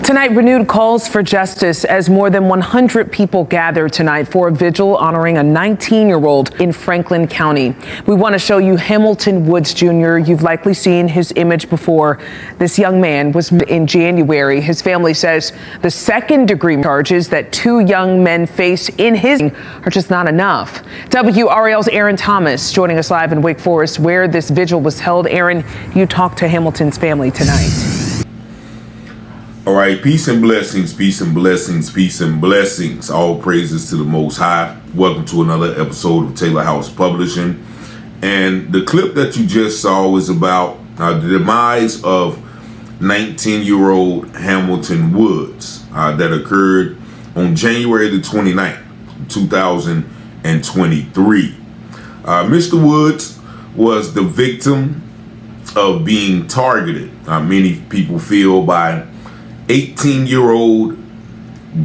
Tonight, renewed calls for justice as more than 100 people gather tonight for a vigil honoring a 19-year-old in Franklin County. We want to show you Hamilton Woods Jr. You've likely seen his image before. This young man was in January. His family says the second-degree charges that two young men face in his are just not enough. WRAL's Aaron Thomas joining us live in Wake Forest, where this vigil was held. Aaron, you talked to Hamilton's family tonight. All right, peace and blessings, peace and blessings, peace and blessings. All praises to the Most High. Welcome to another episode of Taylor House Publishing. And the clip that you just saw was about the demise of 19-year-old Hamilton Woods that occurred on January the 29th, 2023. Mr. Woods was the victim of being targeted, many people feel, by 18-year-old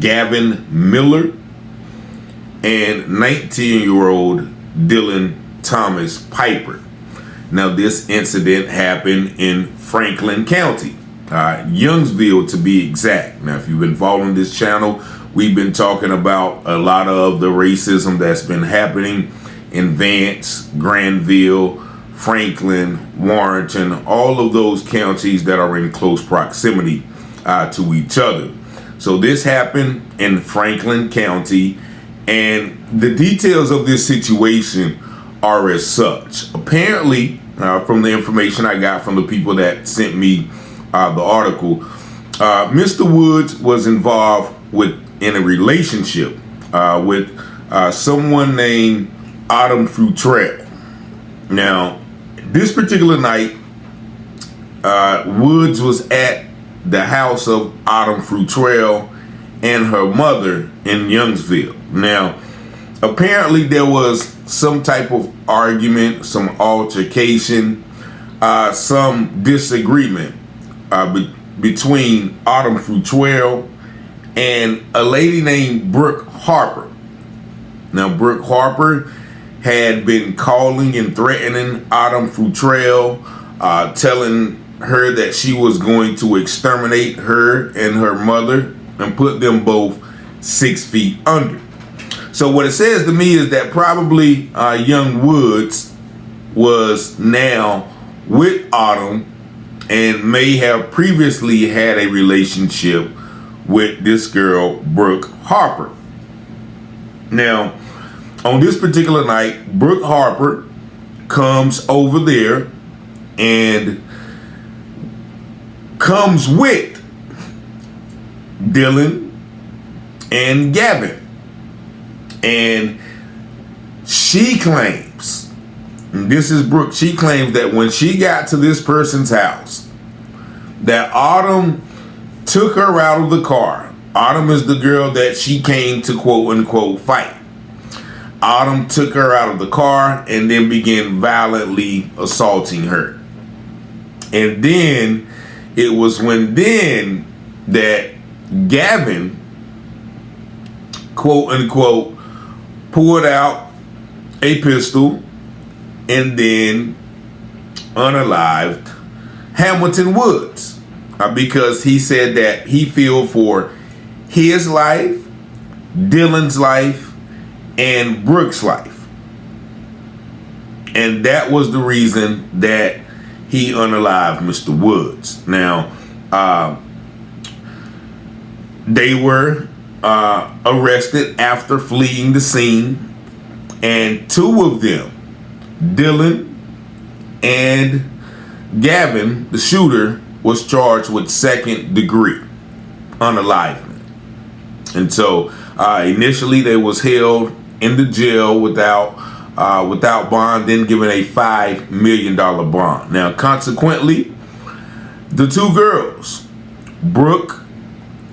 Gavin Miller and 19-year-old Dylan Thomas Piper. Now, this incident happened in Franklin County, Youngsville to be exact. Now, if you've been following this channel, we've been talking about a lot of the racism that's been happening in Vance, Granville, Franklin, Warrenton, all of those counties that are in close proximity to each other. So this happened in Franklin County, and the details of this situation are as such. Apparently, from the information I got from the people that sent me the article, Mr. Woods was involved in a relationship with someone named Autumn Futrell. Now, this particular night, Woods was at the house of Autumn Futrell and her mother in Youngsville. Now, apparently there was some type of argument, some altercation, some disagreement between Autumn Futrell and a lady named Brooke Harper. Now, Brooke Harper had been calling and threatening Autumn Futrell, telling her that she was going to exterminate her and her mother and put them both 6 feet under. So what it says to me is that probably young Woods was now with Autumn and may have previously had a relationship with this girl, Brooke Harper. Now, on this particular night, Brooke Harper comes over there and comes with Dylan and Gavin. And she claims, and this is Brooke, she claims that when she got to this person's house, that Autumn took her out of the car. Autumn is the girl that she came to quote unquote fight. Autumn took her out of the car and then began violently assaulting her. And then it was that Gavin, quote unquote, pulled out a pistol and then unalived Hamilton Woods because he said that he feared for his life, Dylan's life, and Brooke's life. And that was the reason that he unalived Mr. Woods. Now, they were arrested after fleeing the scene, and two of them, Dylan and Gavin, the shooter, was charged with second-degree unalivement. And so initially they was held in the jail without bond, then given a $5 million bond. Now, consequently, the two girls, Brooke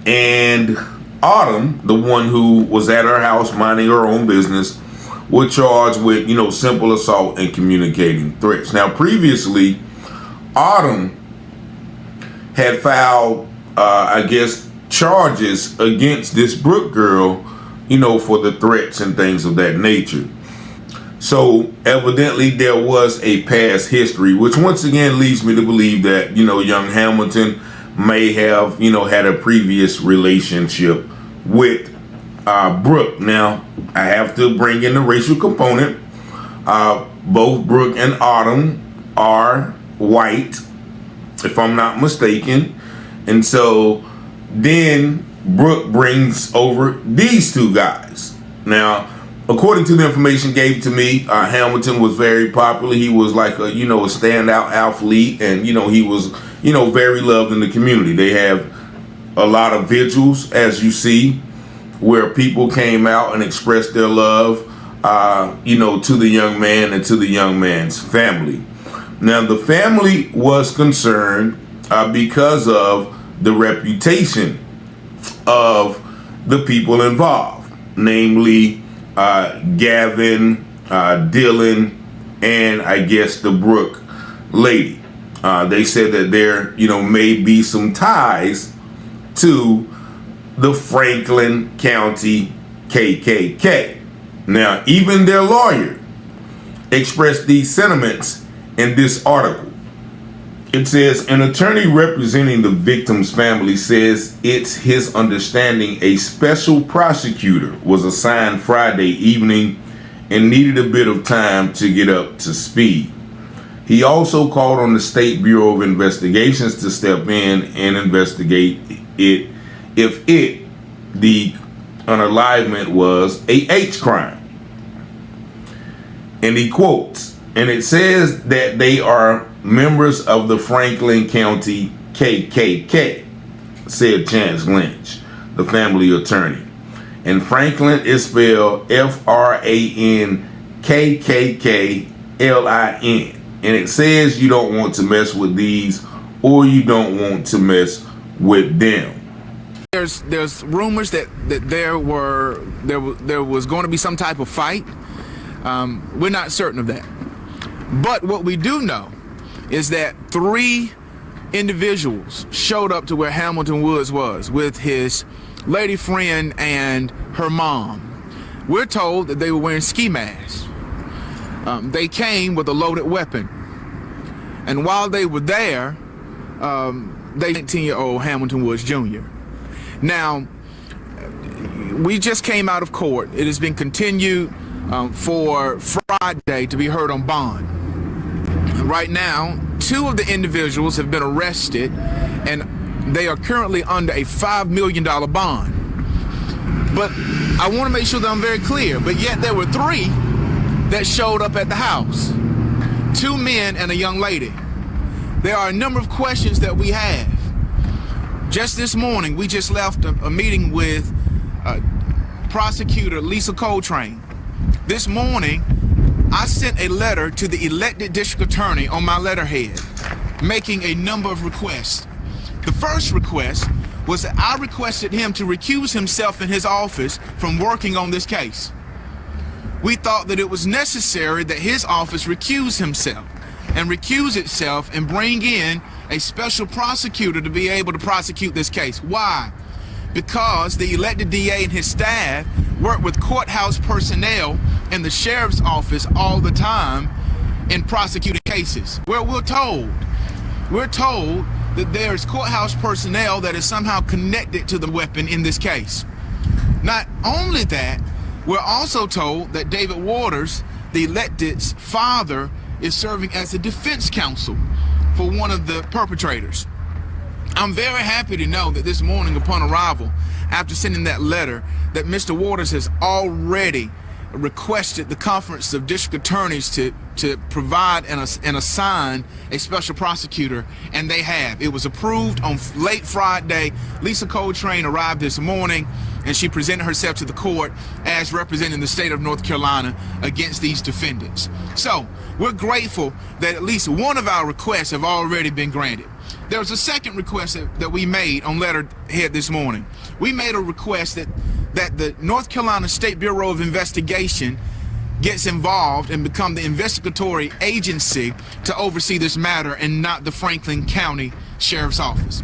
and Autumn, the one who was at her house minding her own business, were charged with, simple assault and communicating threats. Now, previously, Autumn had filed, charges against this Brooke girl, for the threats and things of that nature. So evidently there was a past history, which once again leads me to believe that, young Hamilton may have, had a previous relationship with Brooke. Now, I have to bring in the racial component. Both Brooke and Autumn are white, if I'm not mistaken. And so then Brooke brings over these two guys. Now, according to the information gave to me, Hamilton was very popular. He was like a standout athlete, and he was very loved in the community. They have a lot of vigils, as you see, where people came out and expressed their love, to the young man and to the young man's family. Now, the family was concerned because of the reputation of the people involved, namely Gavin, Dylan, and I guess the Brooke lady. They said that there, may be some ties to the Franklin County KKK. Now, even their lawyer expressed these sentiments in this article. It says, an attorney representing the victim's family says it's his understanding a special prosecutor was assigned Friday evening and needed a bit of time to get up to speed. He also called on the State Bureau of Investigations to step in and investigate it if the unalivement was a H crime. And he quotes, and it says that they are members of the Franklin County KKK, said Chance Lynch, the family attorney. And Franklin is spelled FranKKKlin. And it says you don't want to mess with these, or you don't want to mess with them. There's rumors that there was going to be some type of fight. We're not certain of that. But what we do know is that 3 individuals showed up to where Hamilton Woods was with his lady friend and her mom. We're told that they were wearing ski masks. They came with a loaded weapon. And while they were there, they 19-year-old Hamilton Woods Jr. Now, we just came out of court. It has been continued for Friday to be heard on bond. Right now, 2 of the individuals have been arrested, and they are currently under a $5 million bond. But I want to make sure that I'm very clear, but yet there were 3 that showed up at the house. 2 men and a young lady. There are a number of questions that we have. Just this morning, we just left a meeting with prosecutor Lisa Coltrane. This morning, I sent a letter to the elected district attorney on my letterhead, making a number of requests. The first request was that I requested him to recuse himself in his office from working on this case. We thought that it was necessary that his office recuse himself and bring in a special prosecutor to be able to prosecute this case. Why? Because the elected DA and his staff work with courthouse personnel and the sheriff's office all the time in prosecuting cases. Where we're told that there's courthouse personnel that is somehow connected to the weapon in this case. Not only that, we're also told that David Waters, the elected's father, is serving as a defense counsel for one of the perpetrators. I'm very happy to know that this morning upon arrival, after sending that letter, that Mr. Waters has already requested the Conference of District Attorneys to provide and assign a special prosecutor, and they have. It was approved on late Friday. Lisa Coltrane arrived this morning, and she presented herself to the court as representing the state of North Carolina against these defendants. So we're grateful that at least one of our requests have already been granted. There was a second request that we made on letterhead this morning. We made a request that the North Carolina State Bureau of Investigation gets involved and become the investigatory agency to oversee this matter and not the Franklin County Sheriff's Office.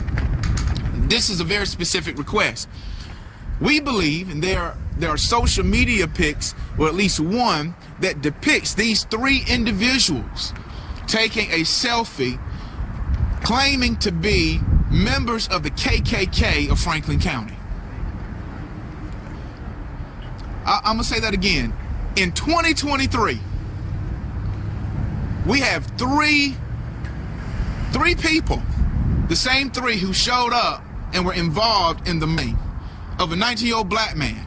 This is a very specific request. We believe, and there are social media pics, or at least one, that depicts these 3 individuals taking a selfie claiming to be members of the KKK of Franklin County. I'm gonna say that again. In 2023, we have three people, the same three who showed up and were involved in the murder of a 19-year-old black man,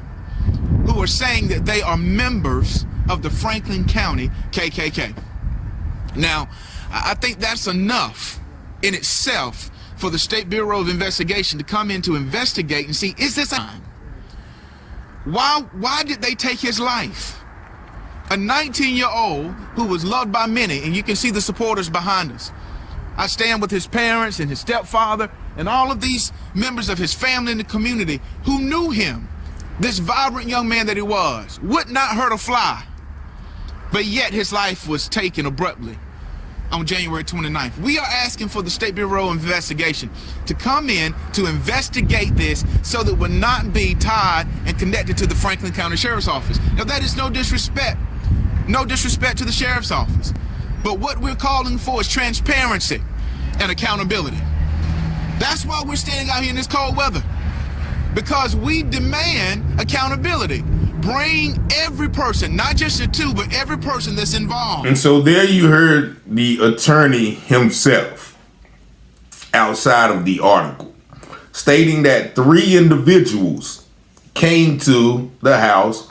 who are saying that they are members of the Franklin County KKK. Now, I think that's enough in itself for the State Bureau of Investigation to come in to investigate and see, is this a crime? Why did they take his life? A 19-year-old who was loved by many, and you can see the supporters behind us. I stand with his parents and his stepfather and all of these members of his family and the community who knew him, this vibrant young man that he was, would not hurt a fly. But yet his life was taken abruptly on January 29th. We are asking for the State Bureau of Investigation to come in to investigate this so that it would not be tied and connected to the Franklin County Sheriff's Office. Now, that is no disrespect to the Sheriff's Office. But what we're calling for is transparency and accountability. That's why we're standing out here in this cold weather, because we demand accountability. Bring every person, not just the two, but every person that's involved. And so there you heard the attorney himself outside of the article stating that 3 individuals came to the house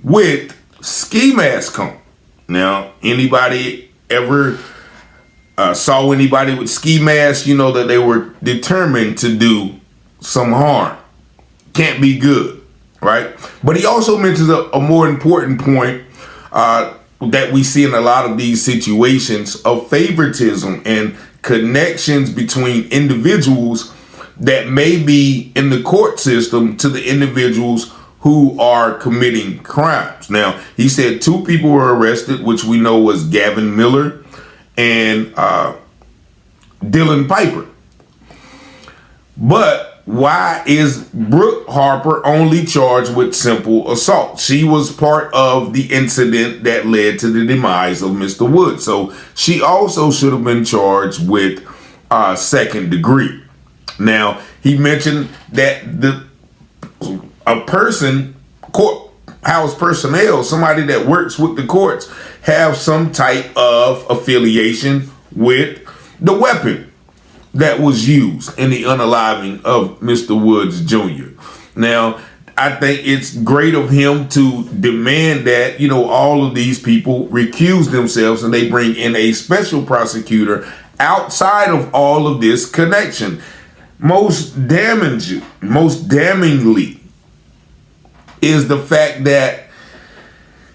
with ski masks on. Now, anybody ever saw anybody with ski masks, you know that they were determined to do some harm. Can't be good. Right. But he also mentions a more important point that we see in a lot of these situations of favoritism and connections between individuals that may be in the court system to the individuals who are committing crimes. Now, he said 2 people were arrested, which we know was Gavin Miller and Dylan Piper. But why is Brooke Harper only charged with simple assault? She was part of the incident that led to the demise of Mr. Woods. So she also should have been charged with second degree. Now, he mentioned that a person, courthouse personnel, somebody that works with the courts, have some type of affiliation with the weapon that was used in the unaliving of Mr. Woods Jr. Now, I think it's great of him to demand that, you know, all of these people recuse themselves and they bring in a special prosecutor outside of all of this connection. Most damningly is the fact that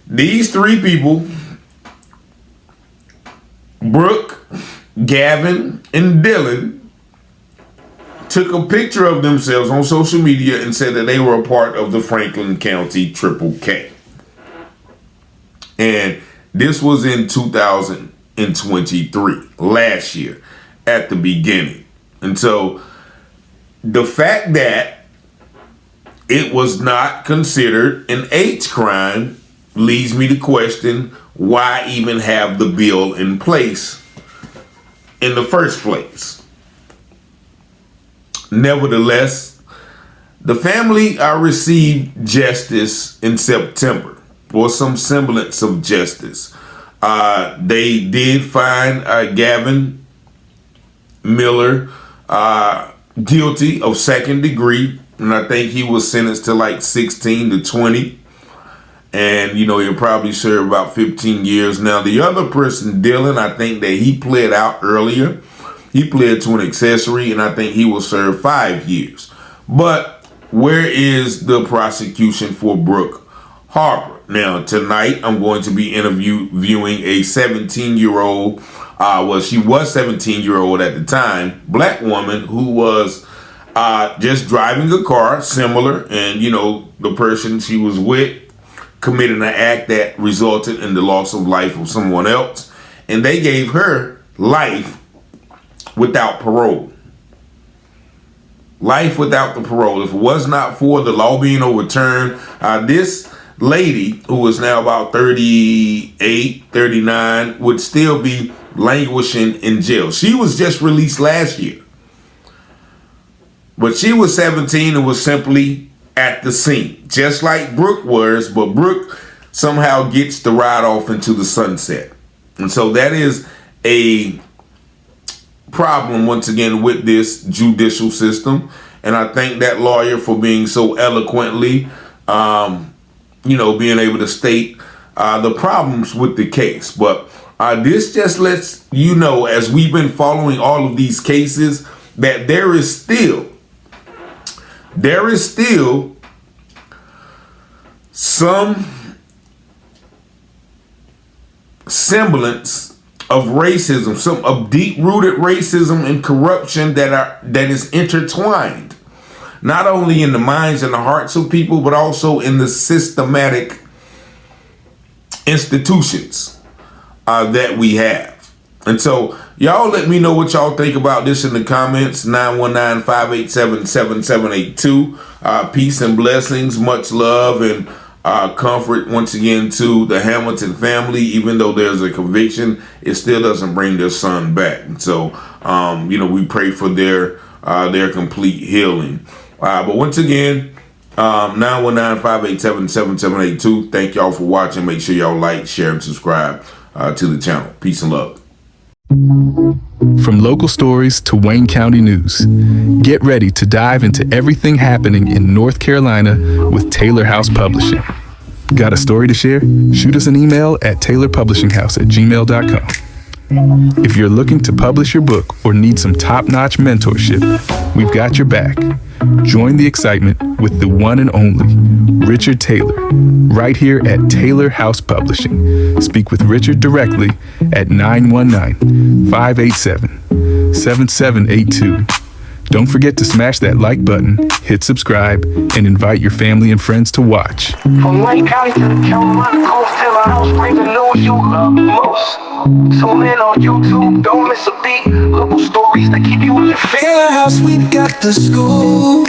these 3 people, Brooke, Gavin, and Dylan, took a picture of themselves on social media and said that they were a part of the Franklin County Triple K. And this was in 2023, last year, at the beginning. And so the fact that it was not considered an H crime leads me to question why even have the bill in place in the first place. Nevertheless, the family received justice in September, or some semblance of justice. They did find Gavin Miller guilty of second degree, and I think he was sentenced to like 16 to 20. And, you know, he'll probably serve about 15 years. Now, the other person, Dylan, I think that he pled out earlier. He pled to an accessory, and I think he will serve 5 years. But where is the prosecution for Brooke Harper? Now, tonight, I'm going to be interviewing a 17-year-old, she was 17-year-old at the time, black woman who was just driving a car similar, and, you know, the person she was with committed an act that resulted in the loss of life of someone else, and they gave her life without parole. Life without the parole. If it was not for the law being overturned, this lady, who is now about 38, 39, would still be languishing in jail. She was just released last year. But she was 17 and was simply at the scene, just like Brooke was, but Brooke somehow gets to ride off into the sunset. And so that is a problem, once again, with this judicial system. And I thank that lawyer for being so eloquently, being able to state the problems with the case. But this just lets you know, as we've been following all of these cases, that there is still some semblance of racism, some of deep-rooted racism and corruption that is intertwined, not only in the minds and the hearts of people, but also in the systematic institutions that we have. And so y'all let me know what y'all think about this in the comments. 919-587-7782. Peace and blessings, much love and comfort once again to the Hamilton family. Even though there's a conviction, it still doesn't bring their son back. And so, we pray for their complete healing. But once again, 919-587-7782. Thank y'all for watching. Make sure y'all like, share, and subscribe to the channel. Peace and love. From local stories to Wayne County news, get ready to dive into everything happening in North Carolina with Taylor House Publishing. Got a story to share? Shoot us an email at taylorpublishinghouse@gmail.com. If you're looking to publish your book or need some top-notch mentorship, we've got your back. Join the excitement with the one and only Richard Taylor, right here at Taylor House Publishing. Speak with Richard directly at 919-587-7782. Don't forget to smash that like button, hit subscribe, and invite your family and friends to watch. From Wayne County to the Carolina coast, Taylor House brings the news you love most. Tune in on YouTube, don't miss a beat. Local stories that keep you in your feet. Taylor House, we got the scoop.